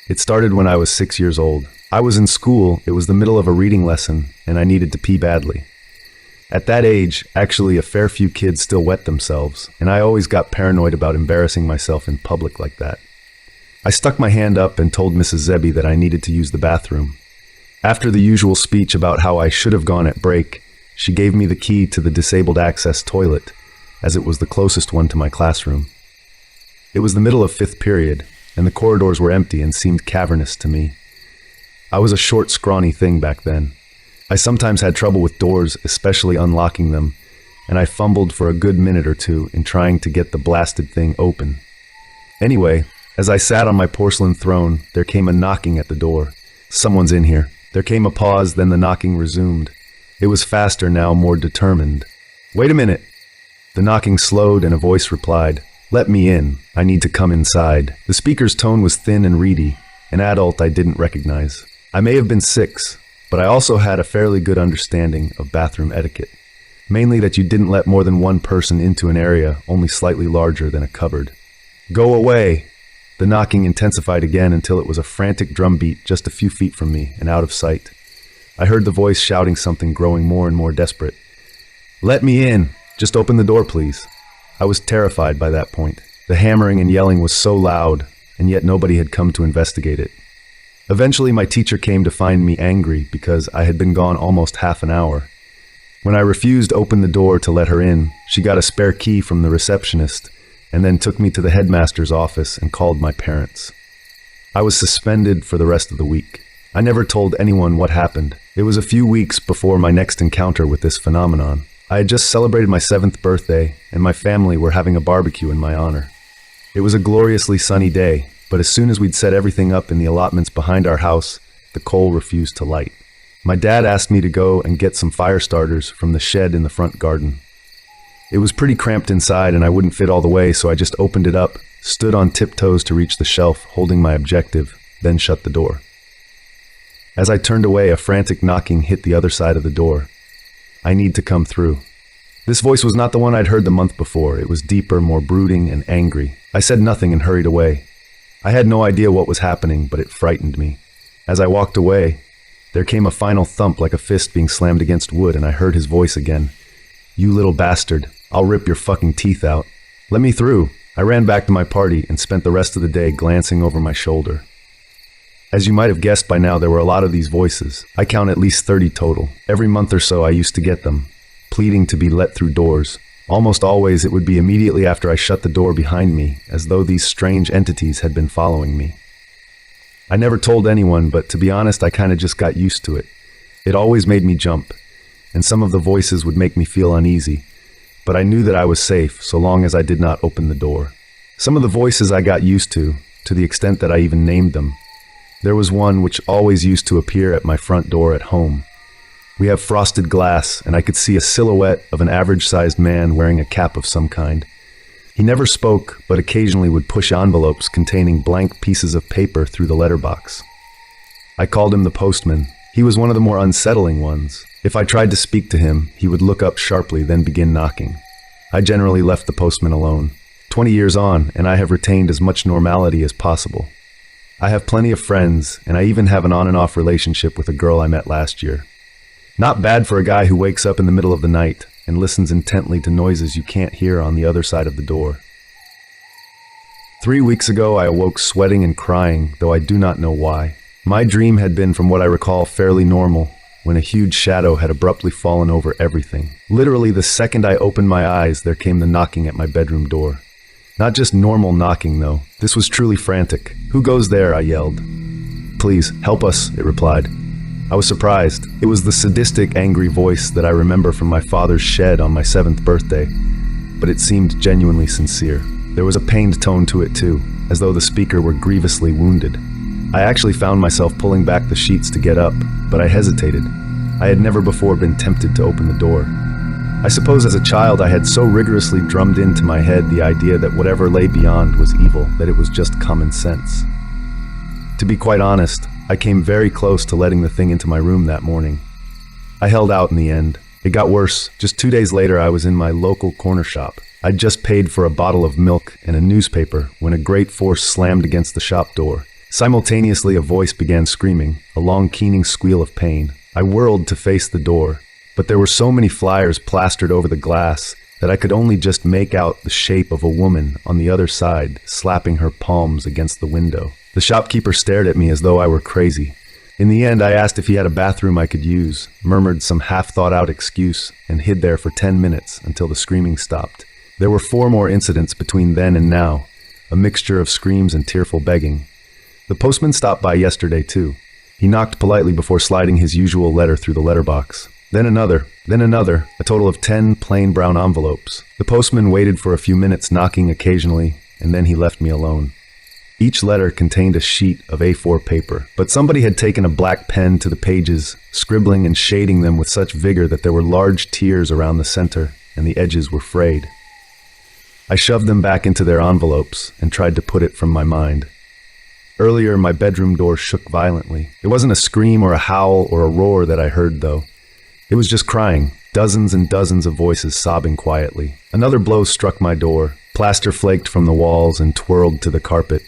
It started when I was 6 years old. I was in school, it was the middle of a reading lesson, and I needed to pee badly. At that age, actually a fair few kids still wet themselves, and I always got paranoid about embarrassing myself in public like that. I stuck my hand up and told Mrs. Zebby that I needed to use the bathroom. After the usual speech about how I should have gone at break, she gave me the key to the disabled access toilet, as it was the closest one to my classroom. It was the middle of fifth period, and the corridors were empty and seemed cavernous to me. I was a short, scrawny thing back then. I sometimes had trouble with doors, especially unlocking them, and I fumbled for a good minute or two in trying to get the blasted thing open. Anyway, as I sat on my porcelain throne, there came a knocking at the door. Someone's in here. There came a pause, then the knocking resumed. It was faster now, more determined. Wait a minute! The knocking slowed and a voice replied, "Let me in. I need to come inside." The speaker's tone was thin and reedy, an adult I didn't recognize. I may have been 6, but I also had a fairly good understanding of bathroom etiquette. Mainly that you didn't let more than one person into an area only slightly larger than a cupboard. "Go away!" The knocking intensified again until it was a frantic drumbeat just a few feet from me and out of sight. I heard the voice shouting something, growing more and more desperate. "Let me in! Just open the door, please." I was terrified by that point. The hammering and yelling was so loud, and yet nobody had come to investigate it. Eventually, my teacher came to find me angry because I had been gone almost half an hour. When I refused to open the door to let her in, she got a spare key from the receptionist and then took me to the headmaster's office and called my parents. I was suspended for the rest of the week. I never told anyone what happened. It was a few weeks before my next encounter with this phenomenon. I had just celebrated my 7th birthday, and my family were having a barbecue in my honor. It was a gloriously sunny day, but as soon as we'd set everything up in the allotments behind our house, the coal refused to light. My dad asked me to go and get some fire starters from the shed in the front garden. It was pretty cramped inside and I wouldn't fit all the way, so I just opened it up, stood on tiptoes to reach the shelf, holding my objective, then shut the door. As I turned away, a frantic knocking hit the other side of the door. "I need to come through." This voice was not the one I'd heard the month before. It was deeper, more brooding and angry. I said nothing and hurried away. I had no idea what was happening, but it frightened me. As I walked away, there came a final thump like a fist being slammed against wood, and I heard his voice again. "You little bastard, I'll rip your fucking teeth out. Let me through." I ran back to my party and spent the rest of the day glancing over my shoulder. As you might have guessed by now, there were a lot of these voices. I count at least 30 total. Every month or so I used to get them, pleading to be let through doors. Almost always it would be immediately after I shut the door behind me, as though these strange entities had been following me. I never told anyone, but to be honest, I kind of just got used to it. It always made me jump, and some of the voices would make me feel uneasy, but I knew that I was safe so long as I did not open the door. Some of the voices I got used to the extent that I even named them. There was one which always used to appear at my front door at home. We have frosted glass, and I could see a silhouette of an average-sized man wearing a cap of some kind. He never spoke, but occasionally would push envelopes containing blank pieces of paper through the letterbox. I called him the postman. He was one of the more unsettling ones. If I tried to speak to him, he would look up sharply, then begin knocking. I generally left the postman alone. 20 years on, and I have retained as much normality as possible. I have plenty of friends, and I even have an on and off relationship with a girl I met last year. Not bad for a guy who wakes up in the middle of the night and listens intently to noises you can't hear on the other side of the door. 3 weeks ago, I awoke sweating and crying, though I do not know why. My dream had been, from what I recall, fairly normal, when a huge shadow had abruptly fallen over everything. Literally, the second I opened my eyes, there came the knocking at my bedroom door. Not just normal knocking, though. This was truly frantic. "Who goes there?" I yelled. "Please, help us," it replied. I was surprised. It was the sadistic, angry voice that I remember from my father's shed on my 7th birthday, but it seemed genuinely sincere. There was a pained tone to it too, as though the speaker were grievously wounded. I actually found myself pulling back the sheets to get up, but I hesitated. I had never before been tempted to open the door. I suppose as a child I had so rigorously drummed into my head the idea that whatever lay beyond was evil, that it was just common sense. To be quite honest, I came very close to letting the thing into my room that morning. I held out in the end. It got worse. Just 2 days later, I was in my local corner shop. I'd just paid for a bottle of milk and a newspaper when a great force slammed against the shop door. Simultaneously, a voice began screaming, a long, keening squeal of pain. I whirled to face the door, but there were so many flyers plastered over the glass that I could only just make out the shape of a woman on the other side, slapping her palms against the window. The shopkeeper stared at me as though I were crazy. In the end, I asked if he had a bathroom I could use, murmured some half-thought-out excuse, and hid there for 10 minutes until the screaming stopped. There were 4 more incidents between then and now, a mixture of screams and tearful begging. The postman stopped by yesterday, too. He knocked politely before sliding his usual letter through the letterbox. Then another, a total of 10 plain brown envelopes. The postman waited for a few minutes, knocking occasionally, and then he left me alone. Each letter contained a sheet of A4 paper, but somebody had taken a black pen to the pages, scribbling and shading them with such vigor that there were large tears around the center, and the edges were frayed. I shoved them back into their envelopes and tried to put it from my mind. Earlier, my bedroom door shook violently. It wasn't a scream or a howl or a roar that I heard, though. It was just crying, dozens and dozens of voices sobbing quietly. Another blow struck my door. Plaster flaked from the walls and twirled to the carpet.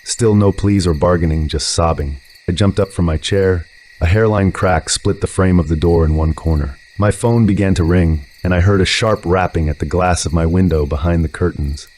Still no pleas or bargaining, just sobbing. I jumped up from my chair. A hairline crack split the frame of the door in one corner. My phone began to ring, and I heard a sharp rapping at the glass of my window behind the curtains.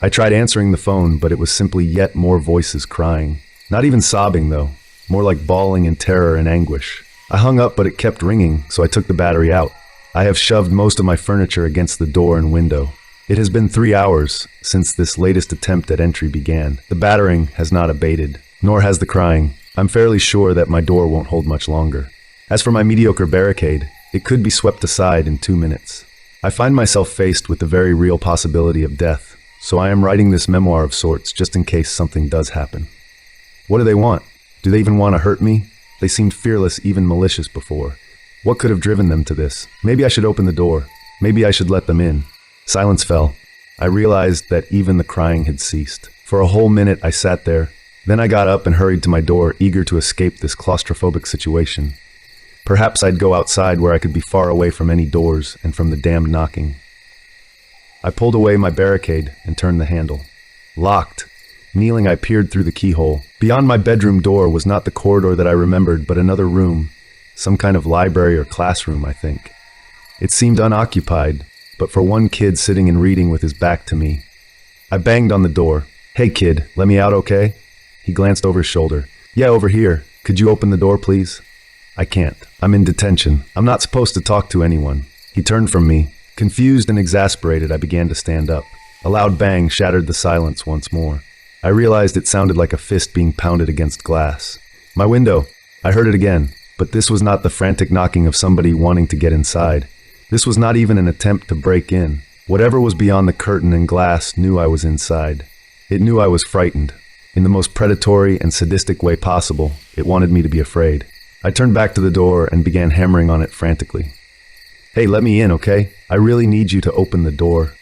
I tried answering the phone, but it was simply yet more voices crying. Not even sobbing, though. More like bawling in terror and anguish. I hung up, but it kept ringing, so I took the battery out. I have shoved most of my furniture against the door and window. It has been 3 hours since this latest attempt at entry began. The battering has not abated, nor has the crying. I'm fairly sure that my door won't hold much longer. As for my mediocre barricade, it could be swept aside in 2 minutes. I find myself faced with the very real possibility of death, so I am writing this memoir of sorts just in case something does happen. What do they want? Do they even want to hurt me? They seemed fearless, even malicious before. What could have driven them to this? Maybe I should open the door. Maybe I should let them in. Silence fell. I realized that even the crying had ceased. For a whole minute, I sat there. Then I got up and hurried to my door, eager to escape this claustrophobic situation. Perhaps I'd go outside where I could be far away from any doors and from the damned knocking. I pulled away my barricade and turned the handle. Locked. Kneeling, I peered through the keyhole. Beyond my bedroom door was not the corridor that I remembered, but another room. Some kind of library or classroom, I think. It seemed unoccupied, but for one kid sitting and reading with his back to me. I banged on the door. "Hey kid, let me out, okay?" He glanced over his shoulder. "Yeah, over here. Could you open the door, please?" "I can't. I'm in detention. I'm not supposed to talk to anyone." He turned from me. Confused and exasperated, I began to stand up. A loud bang shattered the silence once more. I realized it sounded like a fist being pounded against glass. My window. I heard it again, but this was not the frantic knocking of somebody wanting to get inside. This was not even an attempt to break in. Whatever was beyond the curtain and glass knew I was inside. It knew I was frightened. In the most predatory and sadistic way possible, it wanted me to be afraid. I turned back to the door and began hammering on it frantically. "Hey, let me in, okay? I really need you to open the door."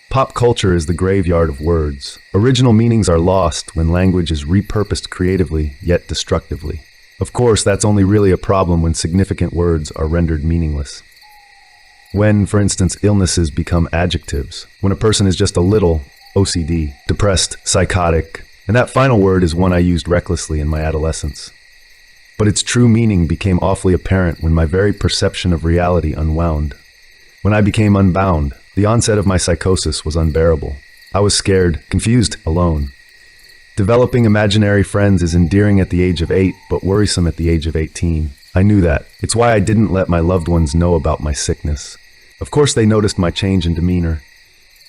Pop culture is the graveyard of words. Original meanings are lost when language is repurposed creatively, yet destructively. Of course, that's only really a problem when significant words are rendered meaningless. When, for instance, illnesses become adjectives. When a person is just a little OCD, depressed, psychotic, and that final word is one I used recklessly in my adolescence. But its true meaning became awfully apparent when my very perception of reality unwound. When I became unbound, the onset of my psychosis was unbearable. I was scared, confused, alone. Developing imaginary friends is endearing at the age of 8, but worrisome at the age of 18. I knew that. It's why I didn't let my loved ones know about my sickness. Of course, they noticed my change in demeanor,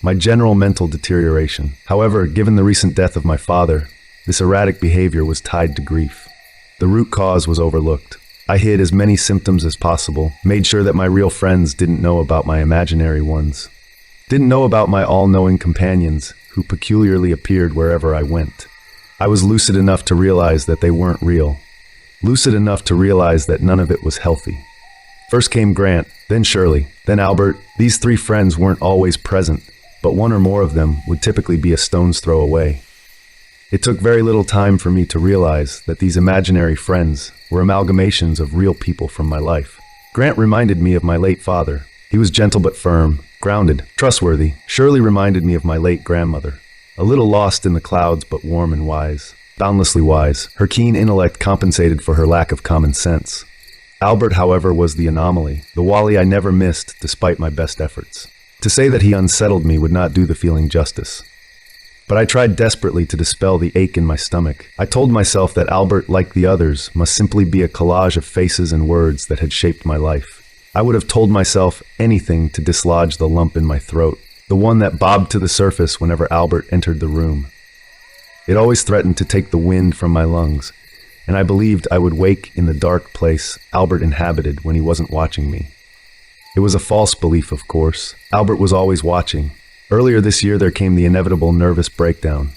my general mental deterioration. However, given the recent death of my father, this erratic behavior was tied to grief. The root cause was overlooked. I hid as many symptoms as possible, made sure that my real friends didn't know about my imaginary ones. Didn't know about my all-knowing companions, who peculiarly appeared wherever I went. I was lucid enough to realize that they weren't real. Lucid enough to realize that none of it was healthy. First came Grant, then Shirley, then Albert. These 3 friends weren't always present, but one or more of them would typically be a stone's throw away. It took very little time for me to realize that these imaginary friends were amalgamations of real people from my life. Grant reminded me of my late father. He was gentle but firm, grounded, trustworthy. Shirley reminded me of my late grandmother. a little lost in the clouds but warm and wise. Boundlessly wise. Her keen intellect compensated for her lack of common sense. Albert, however, was the anomaly, the Wally I never missed despite my best efforts. To say that he unsettled me would not do the feeling justice. But I tried desperately to dispel the ache in my stomach. I told myself that Albert, like the others, must simply be a collage of faces and words that had shaped my life. I would have told myself anything to dislodge the lump in my throat, the one that bobbed to the surface whenever Albert entered the room. It always threatened to take the wind from my lungs, and I believed I would wake in the dark place Albert inhabited when he wasn't watching me. It was a false belief, of course. Albert was always watching. Earlier this year, there came the inevitable nervous breakdown.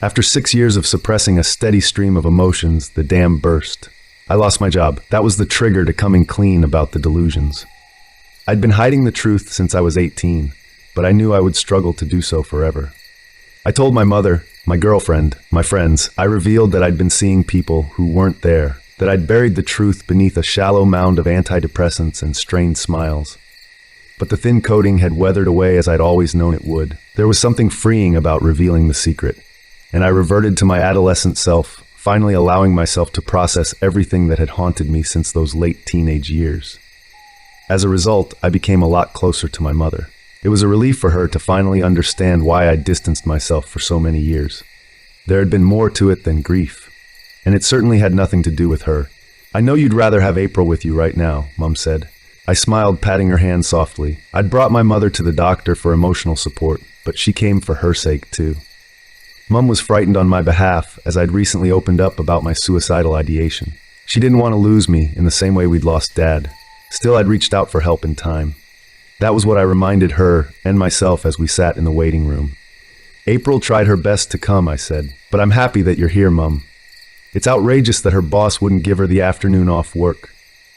After 6 years of suppressing a steady stream of emotions, the dam burst. I lost my job. That was the trigger to coming clean about the delusions. I'd been hiding the truth since I was 18, but I knew I would struggle to do so forever. I told my mother, my girlfriend, my friends. I revealed that I'd been seeing people who weren't there, that I'd buried the truth beneath a shallow mound of antidepressants and strained smiles. But the thin coating had weathered away as I'd always known it would. There was something freeing about revealing the secret, and I reverted to my adolescent self, finally allowing myself to process everything that had haunted me since those late teenage years. As a result, I became a lot closer to my mother. It was a relief for her to finally understand why I'd distanced myself for so many years. There had been more to it than grief, and it certainly had nothing to do with her. "I know you'd rather have April with you right now," Mum said. I smiled, patting her hand softly. I'd brought my mother to the doctor for emotional support, but she came for her sake too. Mum was frightened on my behalf, as I'd recently opened up about my suicidal ideation. She didn't want to lose me in the same way we'd lost Dad. Still, I'd reached out for help in time. That was what I reminded her and myself as we sat in the waiting room. "April tried her best to come," I said, "but I'm happy that you're here, Mum. It's outrageous that her boss wouldn't give her the afternoon off work."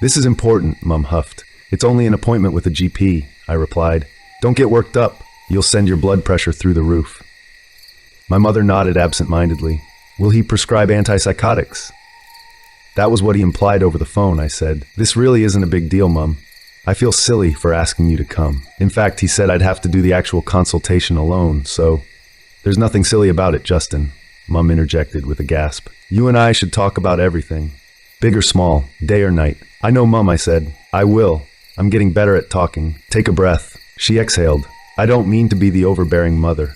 "This is important," Mum huffed. "It's only an appointment with a GP," I replied. "Don't get worked up. You'll send your blood pressure through the roof." My mother nodded absent-mindedly. "Will he prescribe antipsychotics?" "That was what he implied over the phone," I said. "This really isn't a big deal, Mum. I feel silly for asking you to come. In fact, he said I'd have to do the actual consultation alone, so—" "There's nothing silly about it, Justin," Mum interjected with a gasp. "You and I should talk about everything. Big or small, day or night." "I know, Mum," I said. "I will. I'm getting better at talking. Take a breath." She exhaled. "I don't mean to be the overbearing mother."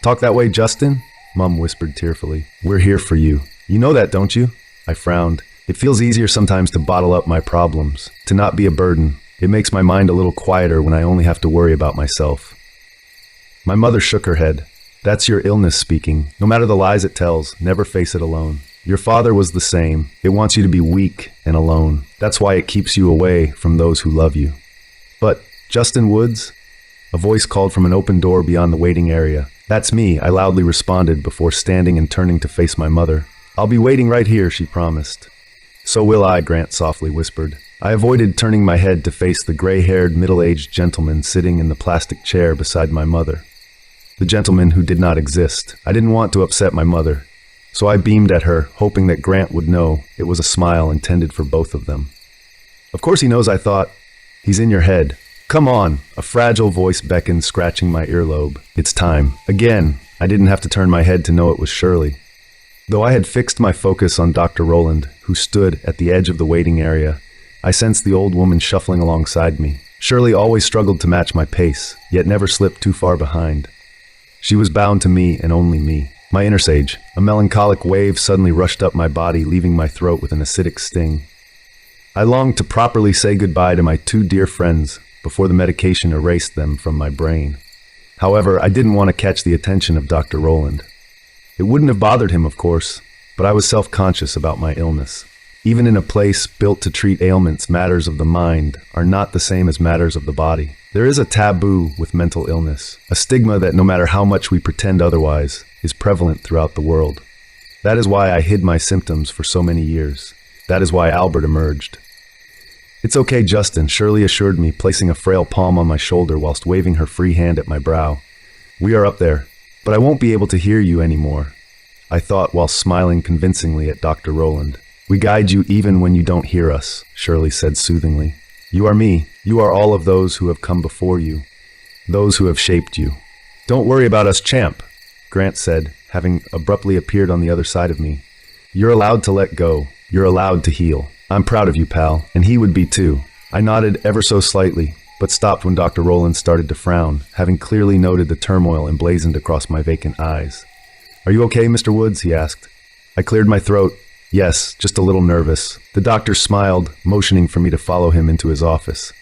"Talk that way, Justin?" Mum whispered tearfully. "We're here for you. You know that, don't you?" I frowned. It feels easier sometimes to bottle up my problems, to not be a burden. It makes my mind a little quieter when I only have to worry about myself. My mother shook her head. "That's your illness speaking. No matter the lies it tells, never face it alone. Your father was the same. It wants you to be weak and alone. That's why it keeps you away from those who love you." "But, Justin Woods?" A voice called from an open door beyond the waiting area. "That's me," I loudly responded before standing and turning to face my mother. "I'll be waiting right here," she promised. "So will I," Grant softly whispered. I avoided turning my head to face the gray-haired, middle-aged gentleman sitting in the plastic chair beside my mother. The gentleman who did not exist. I didn't want to upset my mother, so I beamed at her, hoping that Grant would know it was a smile intended for both of them. "Of course he knows," I thought. "He's in your head." "Come on," a fragile voice beckoned, scratching my earlobe. "It's time." Again, I didn't have to turn my head to know it was Shirley. Though I had fixed my focus on Dr. Rowland, who stood at the edge of the waiting area, I sensed the old woman shuffling alongside me. Shirley always struggled to match my pace, yet never slipped too far behind. She was bound to me and only me. My inner sage. A melancholic wave suddenly rushed up my body, leaving my throat with an acidic sting. I longed to properly say goodbye to my two dear friends before the medication erased them from my brain. However, I didn't want to catch the attention of Dr. Rowland. It wouldn't have bothered him, of course, but I was self-conscious about my illness. Even in a place built to treat ailments, matters of the mind are not the same as matters of the body. There is a taboo with mental illness, a stigma that no matter how much we pretend otherwise, is prevalent throughout the world. That is why I hid my symptoms for so many years. That is why Albert emerged. "It's okay, Justin," Shirley assured me, placing a frail palm on my shoulder whilst waving her free hand at my brow. "We are up there, but I won't be able to hear you anymore," I thought while smiling convincingly at Dr. Rowland. "We guide you even when you don't hear us," Shirley said soothingly. "You are me. You are all of those who have come before you, those who have shaped you." "Don't worry about us, champ," Grant said, having abruptly appeared on the other side of me. You're allowed to let go. You're allowed to heal. I'm proud of you, pal, and he would be too. I nodded ever so slightly, but stopped when Dr. Rowland started to frown, having clearly noted the turmoil emblazoned across my vacant eyes. Are you okay, Mr. Woods? He asked. I cleared my throat. Yes, just a little nervous. The doctor smiled, motioning for me to follow him into his office.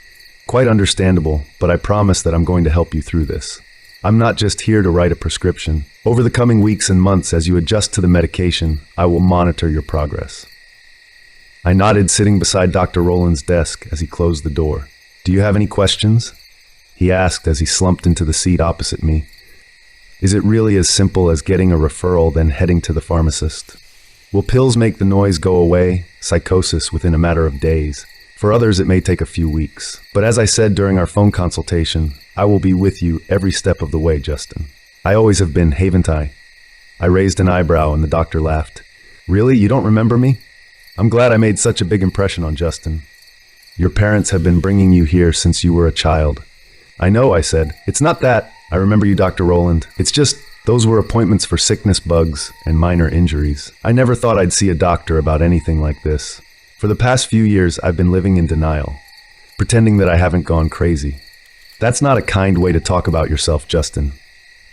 Quite understandable, but I promise that I'm going to help you through this. I'm not just here to write a prescription. Over the coming weeks and months, as you adjust to the medication, I will monitor your progress. I nodded, sitting beside Dr. Rowland's desk as he closed the door. Do you have any questions? He asked as he slumped into the seat opposite me. Is it really as simple as getting a referral, then heading to the pharmacist? Will pills make the noise go away, psychosis within a matter of days? For others, it may take a few weeks. But as I said during our phone consultation, I will be with you every step of the way, Justin. I always have been, haven't I? I raised an eyebrow and the doctor laughed. Really? You don't remember me? I'm glad I made such a big impression on Justin. Your parents have been bringing you here since you were a child. I know, I said. It's not that. I remember you, Dr. Rowland. It's just, those were appointments for sickness bugs and minor injuries. I never thought I'd see a doctor about anything like this. For the past few years, I've been living in denial, pretending that I haven't gone crazy. That's not a kind way to talk about yourself, Justin.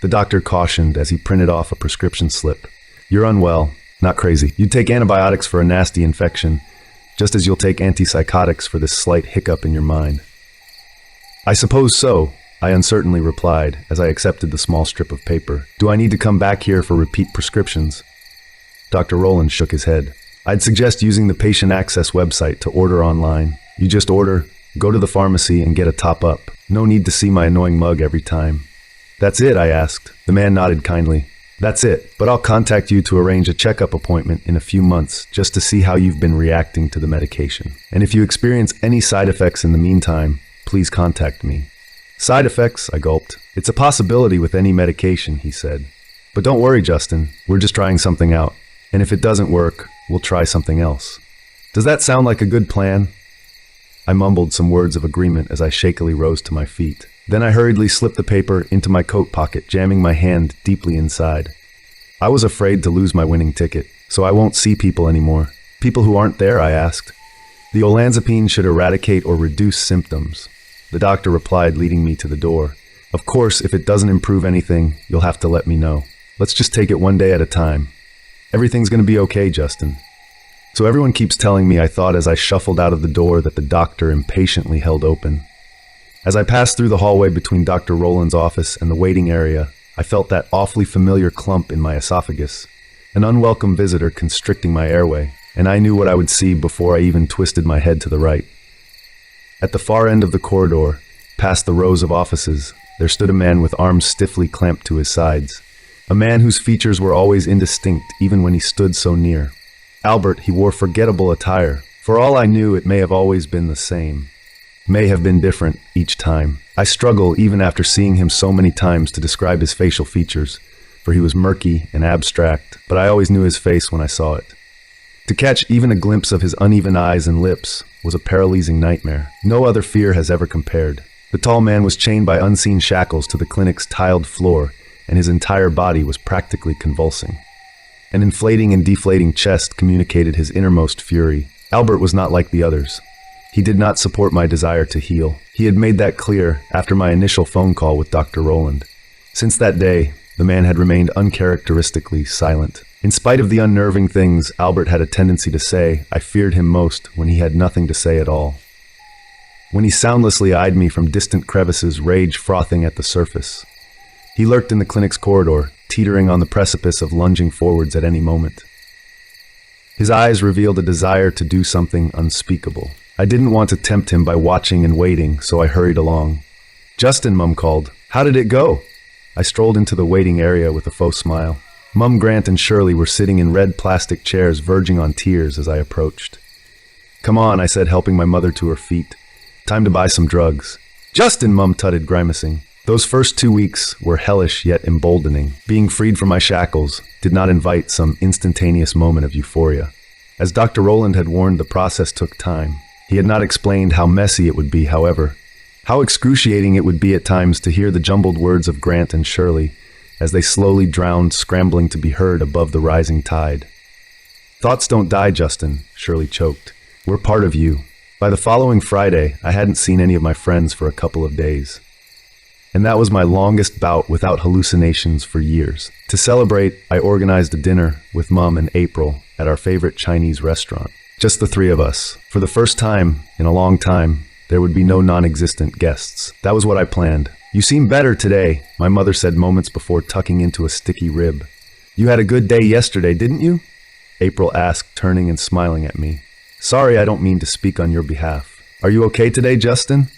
The doctor cautioned as he printed off a prescription slip. You're unwell, not crazy. You'd take antibiotics for a nasty infection, just as you'll take antipsychotics for this slight hiccup in your mind. I suppose so, I uncertainly replied as I accepted the small strip of paper. Do I need to come back here for repeat prescriptions? Dr. Rowland shook his head. I'd suggest using the patient access website to order online. You just order, go to the pharmacy, and get a top-up. No need to see my annoying mug every time. That's it, I asked. The man nodded kindly. That's it, but I'll contact you to arrange a checkup appointment in a few months just to see how you've been reacting to the medication. And if you experience any side effects in the meantime, please contact me. Side effects, I gulped. It's a possibility with any medication, he said. But don't worry, Justin. We're just trying something out. And if it doesn't work, we'll try something else. Does that sound like a good plan? I mumbled some words of agreement as I shakily rose to my feet. Then I hurriedly slipped the paper into my coat pocket, jamming my hand deeply inside. I was afraid to lose my winning ticket, so I won't see people anymore. People who aren't there, I asked. The olanzapine should eradicate or reduce symptoms. The doctor replied, leading me to the door. Of course, if it doesn't improve anything, you'll have to let me know. Let's just take it one day at a time. Everything's going to be okay, Justin. So everyone keeps telling me, I thought as I shuffled out of the door that the doctor impatiently held open. As I passed through the hallway between Dr. Rowland's office and the waiting area, I felt that awfully familiar clump in my esophagus, an unwelcome visitor constricting my airway, and I knew what I would see before I even twisted my head to the right. At the far end of the corridor, past the rows of offices, there stood a man with arms stiffly clamped to his sides. A man whose features were always indistinct even when he stood so near. Albert, he wore forgettable attire. For all I knew, it may have always been the same. May have been different each time. I struggle, even after seeing him so many times, to describe his facial features, for he was murky and abstract, but I always knew his face when I saw it. To catch even a glimpse of his uneven eyes and lips was a paralyzing nightmare. No other fear has ever compared. The tall man was chained by unseen shackles to the clinic's tiled floor, and his entire body was practically convulsing. An inflating and deflating chest communicated his innermost fury. Albert was not like the others. He did not support my desire to heal. He had made that clear after my initial phone call with Dr. Rowland. Since that day, the man had remained uncharacteristically silent. In spite of the unnerving things Albert had a tendency to say, I feared him most when he had nothing to say at all. When he soundlessly eyed me from distant crevices, rage frothing at the surface. He lurked in the clinic's corridor, teetering on the precipice of lunging forwards at any moment. His eyes revealed a desire to do something unspeakable. I didn't want to tempt him by watching and waiting, so I hurried along. Justin, Mum called. How did it go? I strolled into the waiting area with a faux smile. Mum, Grant, and Shirley were sitting in red plastic chairs verging on tears as I approached. Come on, I said, helping my mother to her feet. Time to buy some drugs. Justin, Mum tutted, grimacing. Those first 2 weeks were hellish yet emboldening. Being freed from my shackles did not invite some instantaneous moment of euphoria. As Dr. Rowland had warned, the process took time. He had not explained how messy it would be, however. How excruciating it would be at times to hear the jumbled words of Grant and Shirley, as they slowly drowned, scrambling to be heard above the rising tide. Thoughts don't die, Justin, Shirley choked. We're part of you. By the following Friday, I hadn't seen any of my friends for a couple of days. And that was my longest bout without hallucinations for years. To celebrate, I organized a dinner with Mom and April at our favorite Chinese restaurant. Just the three of us. For the first time in a long time, there would be no non-existent guests. That was what I planned. You seem better today, my mother said moments before tucking into a sticky rib. You had a good day yesterday, didn't you? April asked, turning and smiling at me. Sorry, I don't mean to speak on your behalf. Are you okay today, Justin?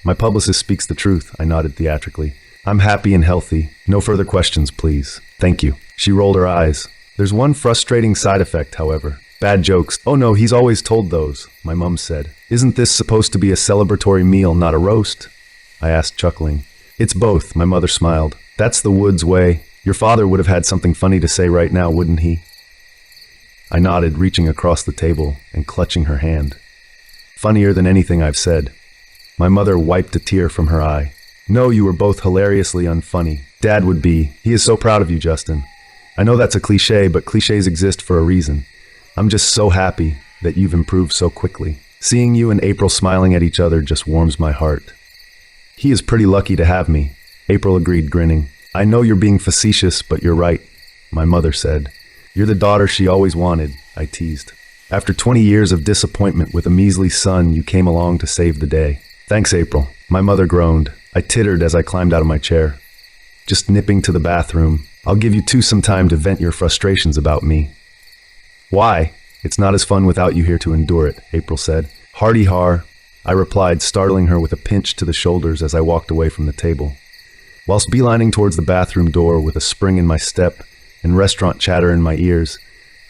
My publicist speaks the truth, I nodded theatrically. I'm happy and healthy. No further questions, please. Thank you. She rolled her eyes. There's one frustrating side effect, however. Bad jokes. Oh no, he's always told those, my mum said. Isn't this supposed to be a celebratory meal, not a roast? I asked, chuckling. It's both, my mother smiled. That's the Woods way. Your father would have had something funny to say right now, wouldn't he? I nodded, reaching across the table and clutching her hand. Funnier than anything I've said. My mother wiped a tear from her eye. No, you were both hilariously unfunny. Dad would be. He is so proud of you, Justin. I know that's a cliche, but cliches exist for a reason. I'm just so happy that you've improved so quickly. Seeing you and April smiling at each other just warms my heart. He is pretty lucky to have me, April agreed, grinning. I know you're being facetious, but you're right, my mother said. You're the daughter she always wanted, I teased. After 20 years of disappointment with a measly son, you came along to save the day. Thanks, April, my mother groaned. I tittered as I climbed out of my chair. Just nipping to the bathroom. I'll give you two some time to vent your frustrations about me. Why? It's not as fun without you here to endure it, April said. Hardy har, I replied, startling her with a pinch to the shoulders as I walked away from the table. Whilst beelining towards the bathroom door with a spring in my step and restaurant chatter in my ears,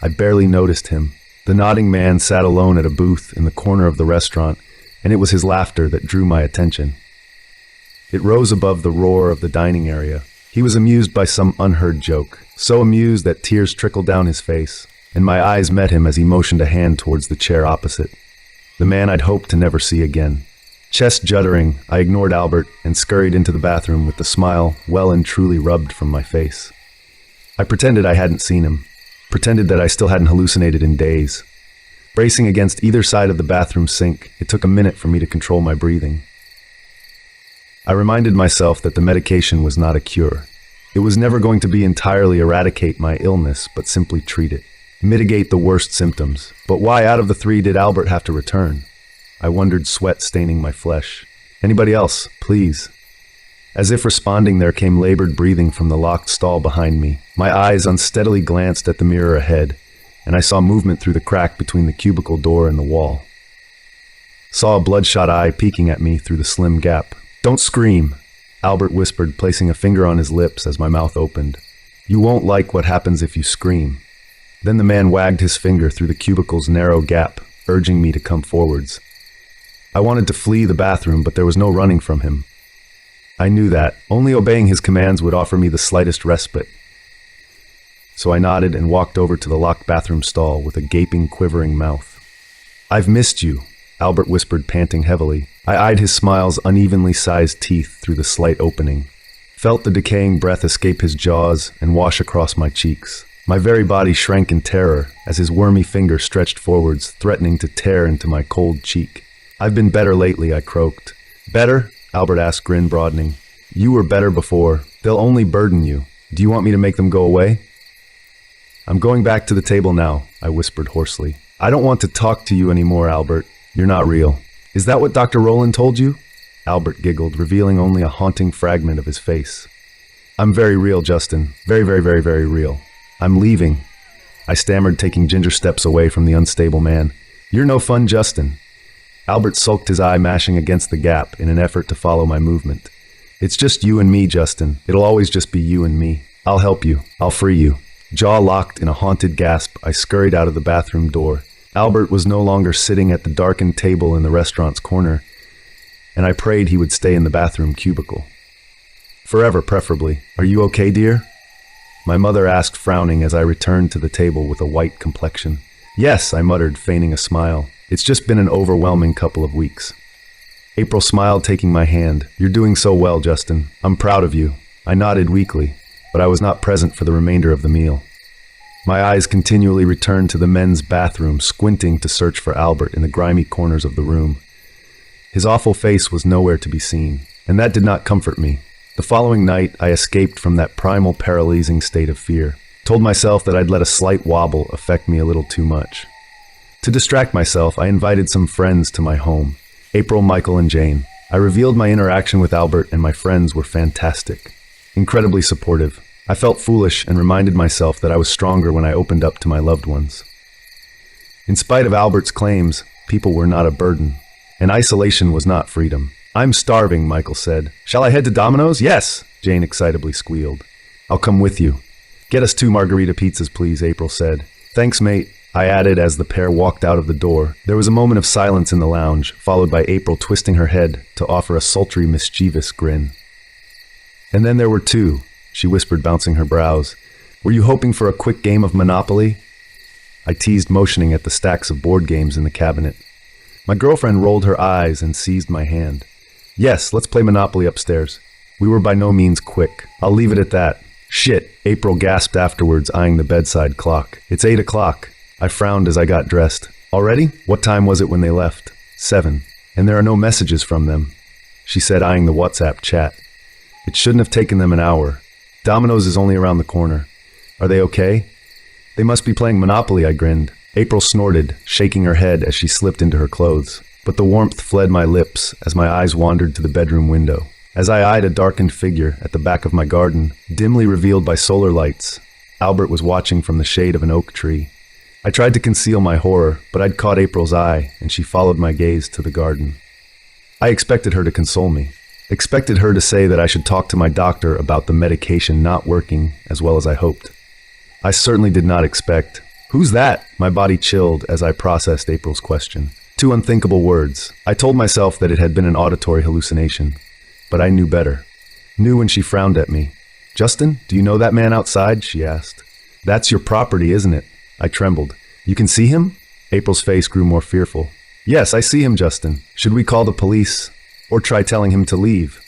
I barely noticed him. The nodding man sat alone at a booth in the corner of the restaurant, and it was his laughter that drew my attention. It rose above the roar of the dining area. He was amused by some unheard joke, so amused that tears trickled down his face, and my eyes met him as he motioned a hand towards the chair opposite. The man I'd hoped to never see again. Chest juddering, I ignored Albert and scurried into the bathroom with the smile well and truly rubbed from my face. I pretended I hadn't seen him, pretended that I still hadn't hallucinated in days. Bracing against either side of the bathroom sink, it took a minute for me to control my breathing. I reminded myself that the medication was not a cure. It was never going to be entirely eradicate my illness, but simply treat it. Mitigate the worst symptoms. But why out of the three did Albert have to return? I wondered, sweat staining my flesh. Anybody else, please? As if responding, there came labored breathing from the locked stall behind me. My eyes unsteadily glanced at the mirror ahead, and I saw movement through the crack between the cubicle door and the wall. Saw a bloodshot eye peeking at me through the slim gap. Don't scream, Albert whispered, placing a finger on his lips as my mouth opened. You won't like what happens if you scream. Then the man wagged his finger through the cubicle's narrow gap, urging me to come forwards. I wanted to flee the bathroom, but there was no running from him. I knew that. Only obeying his commands would offer me the slightest respite. So I nodded and walked over to the locked bathroom stall with a gaping, quivering mouth. I've missed you, Albert whispered, panting heavily. I eyed his smile's unevenly sized teeth through the slight opening, felt the decaying breath escape his jaws and wash across my cheeks. My very body shrank in terror as his wormy finger stretched forwards, threatening to tear into my cold cheek. I've been better lately, I croaked. Better? Albert asked, grin broadening. You were better before. They'll only burden you. Do you want me to make them go away? I'm going back to the table now, I whispered hoarsely. I don't want to talk to you anymore, Albert. You're not real. Is that what Dr. Rowland told you? Albert giggled, revealing only a haunting fragment of his face. I'm very real, Justin. Very, very, very, very real. I'm leaving, I stammered, taking ginger steps away from the unstable man. You're no fun, Justin. Albert sulked, his eye mashing against the gap in an effort to follow my movement. It's just you and me, Justin. It'll always just be you and me. I'll help you. I'll free you. Jaw locked in a haunted gasp, I scurried out of the bathroom door. Albert was no longer sitting at the darkened table in the restaurant's corner, and I prayed he would stay in the bathroom cubicle. Forever, preferably. Are you okay, dear? My mother asked, frowning as I returned to the table with a white complexion. Yes, I muttered, feigning a smile. It's just been an overwhelming couple of weeks. April smiled, taking my hand. You're doing so well, Justin. I'm proud of you. I nodded weakly. but I was not present for the remainder of the meal. My eyes continually returned to the men's bathroom, squinting to search for Albert in the grimy corners of the room. His awful face was nowhere to be seen, and that did not comfort me. The following night, I escaped from that primal, paralyzing state of fear. Told myself that I'd let a slight wobble affect me a little too much. To distract myself, I invited some friends to my home: April, Michael, and Jane. I revealed my interaction with Albert, and my friends were fantastic. Incredibly supportive. I felt foolish and reminded myself that I was stronger when I opened up to my loved ones. In spite of Albert's claims, people were not a burden, and isolation was not freedom. "I'm starving," Michael said. "Shall I head to Domino's?" "Yes," Jane excitably squealed. "I'll come with you." "Get us 2 margarita pizzas, please," April said. "Thanks, mate," I added as the pair walked out of the door. There was a moment of silence in the lounge, followed by April twisting her head to offer a sultry, mischievous grin. "And then there were 2, she whispered, bouncing her brows. "Were you hoping for a quick game of Monopoly?" I teased, motioning at the stacks of board games in the cabinet. My girlfriend rolled her eyes and seized my hand. "Yes, let's play Monopoly upstairs." We were by no means quick. I'll leave it at that. "Shit," April gasped afterwards, eyeing the bedside clock. "It's 8 o'clock. I frowned as I got dressed. "Already? What time was it when they left?" 7. "And there are no messages from them," she said, eyeing the WhatsApp chat. "It shouldn't have taken them an hour. Domino's is only around the corner. Are they okay?" "They must be playing Monopoly," I grinned. April snorted, shaking her head as she slipped into her clothes. But the warmth fled my lips as my eyes wandered to the bedroom window. As I eyed a darkened figure at the back of my garden, dimly revealed by solar lights, Albert was watching from the shade of an oak tree. I tried to conceal my horror, but I'd caught April's eye, and she followed my gaze to the garden. I expected her to console me. Expected her to say that I should talk to my doctor about the medication not working as well as I hoped. I certainly did not expect, "Who's that?" My body chilled as I processed April's question. 2 unthinkable words. I told myself that it had been an auditory hallucination, but I knew better. Knew when she frowned at me. "Justin, do you know that man outside?" she asked. "That's your property, isn't it?" I trembled. "You can see him?" April's face grew more fearful. "Yes, I see him, Justin. Should we call the police? Or try telling him to leave?"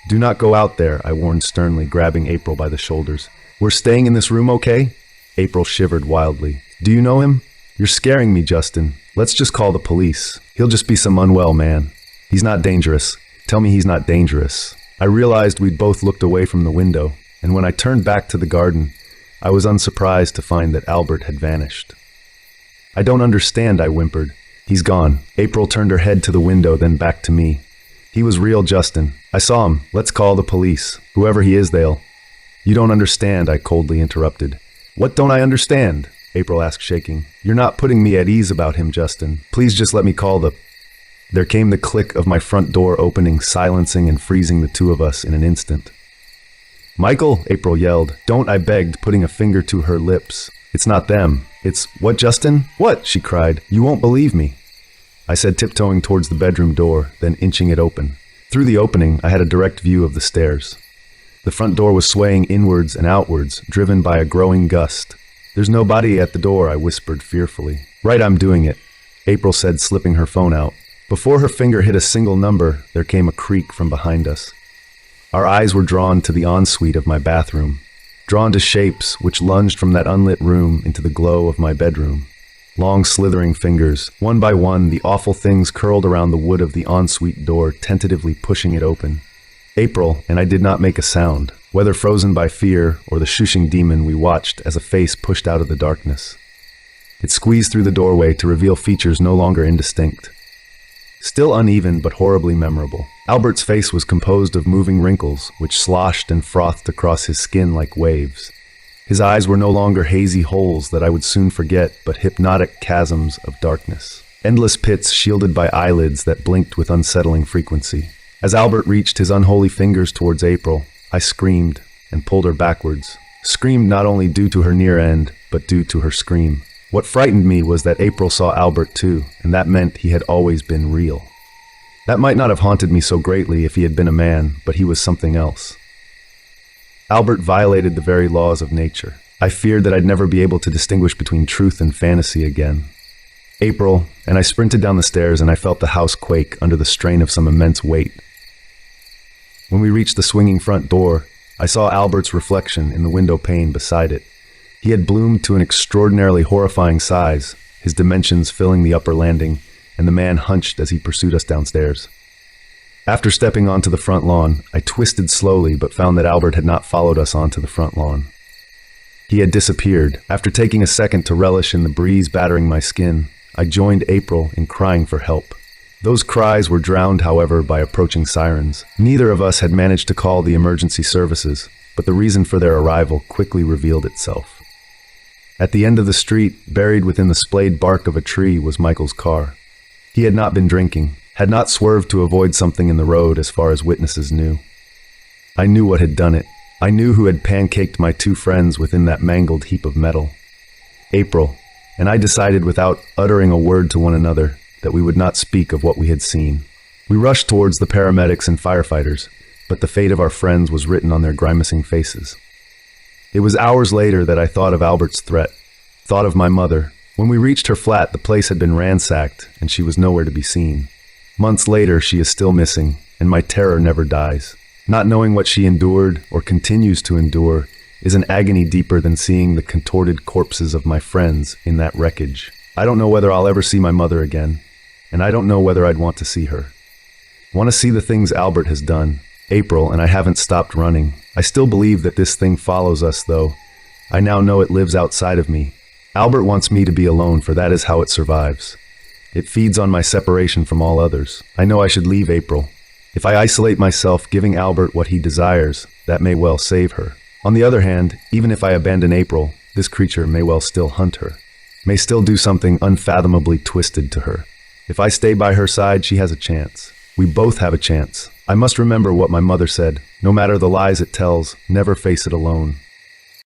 "Do not go out there," I warned sternly, grabbing April by the shoulders. "We're staying in this room, okay?" April shivered wildly. "Do you know him?" "You're scaring me, Justin. Let's just call the police. He'll just be some unwell man. He's not dangerous. Tell me he's not dangerous." I realized we'd both looked away from the window, and when I turned back to the garden, I was unsurprised to find that Albert had vanished. "I don't understand," I whimpered. "He's gone." April turned her head to the window, then back to me. "He was real, Justin. I saw him. Let's call the police. Whoever he is, they'll—" "You don't understand," I coldly interrupted. "What don't I understand?" April asked, shaking. "You're not putting me at ease about him, Justin. Please just let me call the—" There came the click of my front door opening, silencing and freezing the 2 of us in an instant. "Michael," April yelled. "Don't," I begged, putting a finger to her lips. "It's not them. It's—" "What, Justin? What?" she cried. "You won't believe me," I said, tiptoeing towards the bedroom door, then inching it open. Through the opening, I had a direct view of the stairs. The front door was swaying inwards and outwards, driven by a growing gust. "There's nobody at the door," I whispered fearfully. "Right, I'm doing it," April said, slipping her phone out. Before her finger hit a single number, there came a creak from behind us. Our eyes were drawn to the ensuite of my bathroom, drawn to shapes which lunged from that unlit room into the glow of my bedroom. Long slithering fingers, one by one, the awful things curled around the wood of the ensuite door, tentatively pushing it open. April, and I did not make a sound. Whether frozen by fear or the shushing demon, we watched as a face pushed out of the darkness. It squeezed through the doorway to reveal features no longer indistinct. Still uneven, but horribly memorable. Albert's face was composed of moving wrinkles, which sloshed and frothed across his skin like waves. His eyes were no longer hazy holes that I would soon forget, but hypnotic chasms of darkness. Endless pits shielded by eyelids that blinked with unsettling frequency. As Albert reached his unholy fingers towards April, I screamed and pulled her backwards. Screamed not only due to her near end, but due to her scream. What frightened me was that April saw Albert too, and that meant he had always been real. That might not have haunted me so greatly if he had been a man, but he was something else. Albert violated the very laws of nature. I feared that I'd never be able to distinguish between truth and fantasy again. April, and I sprinted down the stairs, and I felt the house quake under the strain of some immense weight. When we reached the swinging front door, I saw Albert's reflection in the window pane beside it. He had bloomed to an extraordinarily horrifying size, his dimensions filling the upper landing, and the man hunched as he pursued us downstairs. After stepping onto the front lawn, I twisted slowly but found that Albert had not followed us onto the front lawn. He had disappeared. After taking a second to relish in the breeze battering my skin, I joined April in crying for help. Those cries were drowned, however, by approaching sirens. Neither of us had managed to call the emergency services, but the reason for their arrival quickly revealed itself. At the end of the street, buried within the splayed bark of a tree, was Michael's car. He had not been drinking, had not swerved to avoid something in the road as far as witnesses knew. I knew what had done it. I knew who had pancaked my two friends within that mangled heap of metal. April, and I decided without uttering a word to one another that we would not speak of what we had seen. We rushed towards the paramedics and firefighters, but the fate of our friends was written on their grimacing faces. It was hours later that I thought of Albert's threat, thought of my mother. When we reached her flat, the place had been ransacked, and she was nowhere to be seen. Months later, she is still missing, and my terror never dies. Not knowing what she endured, or continues to endure, is an agony deeper than seeing the contorted corpses of my friends in that wreckage. I don't know whether I'll ever see my mother again, and I don't know whether I'd want to see her. Want to see the things Albert has done, April, and I haven't stopped running. I still believe that this thing follows us, though. I now know it lives outside of me. Albert wants me to be alone, for that is how it survives. It feeds on my separation from all others. I know I should leave April. If I isolate myself, giving Albert what he desires, that may well save her. On the other hand, even if I abandon April, this creature may well still hunt her, may still do something unfathomably twisted to her. If I stay by her side, she has a chance. We both have a chance. I must remember what my mother said. No matter the lies it tells, never face it alone.